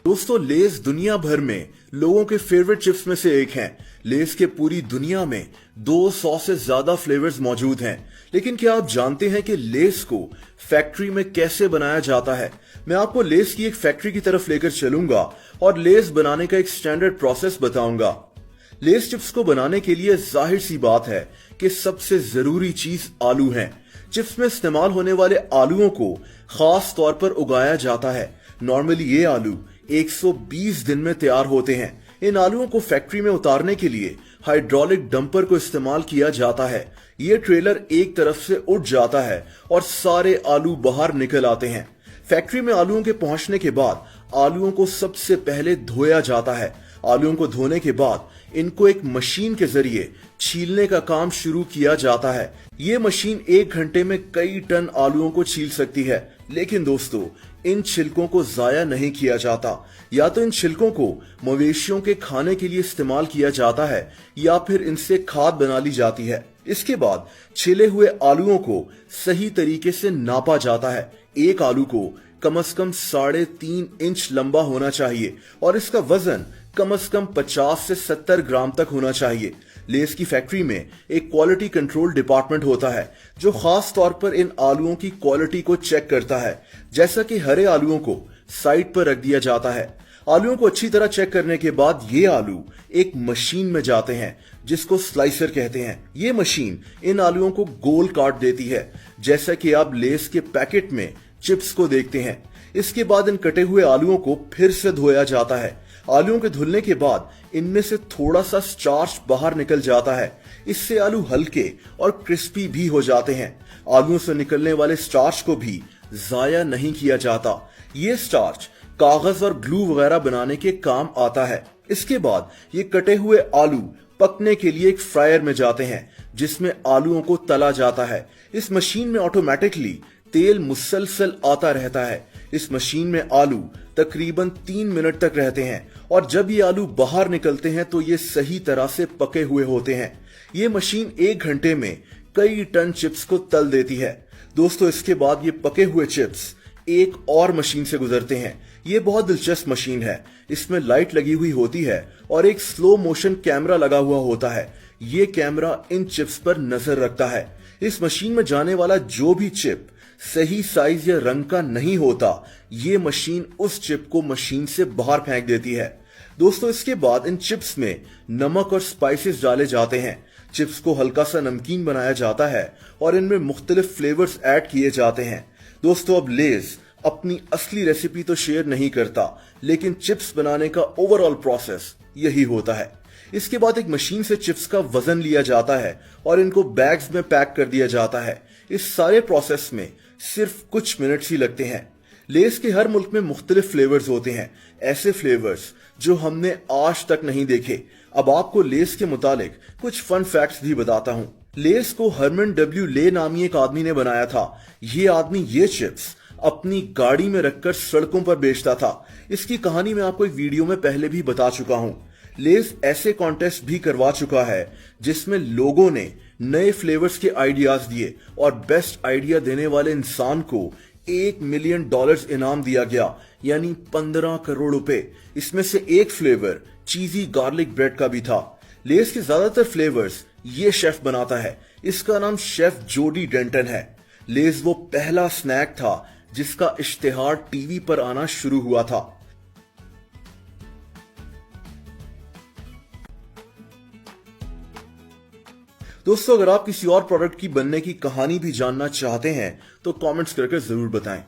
दोस्तों, लेस दुनिया भर में लोगों के फेवरेट चिप्स में से एक हैं। लेस के पूरी दुनिया में 200 से ज्यादा फ्लेवर्स मौजूद हैं। लेकिन क्या आप जानते हैं कि लेस को फैक्ट्री में कैसे बनाया जाता है? मैं आपको लेस की एक फैक्ट्री की तरफ लेकर चलूंगा और लेस बनाने का एक स्टैंडर्ड प्रोसेस बताऊंगा। लेस चिप्स को बनाने के लिए जाहिर सी बात है कि सबसे जरूरी चीज आलू है। चिप्स में इस्तेमाल होने वाले आलूओं को खास तौर पर उगाया जाता है। नॉर्मली ये आलू 120 दिन में तैयार होते हैं। इन आलूओं को फैक्ट्री में उतारने के लिए हाइड्रोलिक डंपर को इस्तेमाल किया जाता है। ये ट्रेलर एक तरफ से उठ जाता है और सारे आलू बाहर निकल आते हैं। फैक्ट्री में आलूओं के पहुंचने के बाद आलूओं को सबसे पहले धोया जाता है। आलूओं को धोने के बाद इनको एक मशीन के जरिए छीलने का काम शुरू किया जाता है। ये मशीन 1 घंटे में कई टन आलूओं को छील सकती है। लेकिन दोस्तों, इन छिलकों को जाया नहीं किया जाता। या तो इन छिलकों को मवेशियों के खाने के लिए इस्तेमाल किया जाता है या फिर इनसे खाद बना ली जाती है। इसके बाद छिले हुए आलूओं को सही तरीके से नापा जाता है। एक आलू को कम से कम 3.5 इंच लंबा होना चाहिए और इसका वजन कम से कम 50 से 70 ग्राम तक होना चाहिए। लेस की फैक्ट्री में एक क्वालिटी कंट्रोल डिपार्टमेंट होता है जो खास तौर पर इन आलूओं की क्वालिटी को चेक करता है। जैसा कि हरे आलूओं को साइड पर रख दिया जाता है। आलूओं को अच्छी तरह चेक करने के बाद ये आलू एक मशीन में जाते हैं जिसको स्लाइसर कहते हैं। ये मशीन इन आलूओं को गोल काट देती है, जैसा कि आप लेस के पैकेट में चिप्स को देखते हैं। इसके बाद इन कटे हुए आलूओं को फिर से धोया जाता है। आलूओं के धुलने के बाद इनमें से थोड़ा सा स्टार्च बाहर निकल जाता है। इससे आलू हल्के और क्रिस्पी भी हो जाते हैं। आलूओं से निकलने वाले स्टार्च को भी जाया नहीं किया जाता। ये स्टार्च कागज और ग्लू वगैरह बनाने के काम आता है। इसके बाद ये कटे हुए आलू पकने के लिए एक फ्रायर में जाते हैं जिसमें आलूओं को तला जाता है। इस मशीन में ऑटोमेटिकली तेल मुसलसल आता रहता है। इस मशीन में आलू तकरीबन 3 मिनट तक रहते हैं और जब ये आलू बाहर निकलते हैं तो ये सही तरह से पके हुए होते हैं। ये मशीन 1 घंटे में कई टन चिप्स को तल देती है। दोस्तों, इसके बाद ये पके हुए चिप्स एक और मशीन से गुजरते हैं। ये बहुत दिलचस्प मशीन है। इसमें लाइट लगी हुई होती है और एक स्लो मोशन कैमरा लगा हुआ होता है। ये कैमरा इन चिप्स पर नजर रखता है। इस मशीन में जाने वाला जो भी चिप सही साइज या रंग का नहीं होता, ये मशीन उस चिप को मशीन से बाहर फेंक देती है। दोस्तों, इसके बाद इन चिप्स में नमक और स्पाइसेस डाले जाते हैं। चिप्स को हल्का सा नमकीन बनाया जाता है और इनमें मुख्तलिफ फ्लेवर्स ऐड किए जाते हैं। दोस्तों, अब लेस अपनी असली रेसिपी तो शेयर नहीं करता, लेकिन चिप्स बनाने का ओवरऑल प्रोसेस यही होता है। इसके बाद एक मशीन से चिप्स का वजन लिया जाता है और इनको बैग्स में पैक कर दिया जाता है। इस सारे प्रोसेस में सिर्फ कुछ मिनट्स ही लगते हैं। लेस के हर मुल्क में मुख्तलिफ फ्लेवर्स होते हैं, ऐसे फ्लेवर्स जो हमने आज तक नहीं देखे। अब आपको लेस के मुतालिक कुछ फन फैक्ट्स भी बताता हूँ। लेस को हरमन डब्ल्यू ले नामी एक आदमी ने बनाया था। ये आदमी ये चिप्स अपनी गाड़ी में रखकर सड़कों पर बेचता था। इसकी कहानी मैं आपको एक वीडियो में पहले भी बता चुका हूँ। लेस ऐसे कॉन्टेस्ट भी करवा चुका है जिसमें लोगों ने नए फ्लेवर्स के आइडियाज दिए और बेस्ट आइडिया देने वाले इंसान को $1 मिलियन इनाम दिया गया, यानी 15 करोड़ रुपए। इसमें से एक फ्लेवर चीजी गार्लिक ब्रेड का भी था। लेस के ज्यादातर फ्लेवर्स ये शेफ बनाता है। इसका नाम शेफ जोडी डेंटन है। लेस वो पहला स्नैक था जिसका इश्तिहार टीवी पर आना शुरू हुआ था। दोस्तों, अगर आप किसी और प्रोडक्ट की बनने की कहानी भी जानना चाहते हैं तो कमेंट्स करके जरूर बताएं।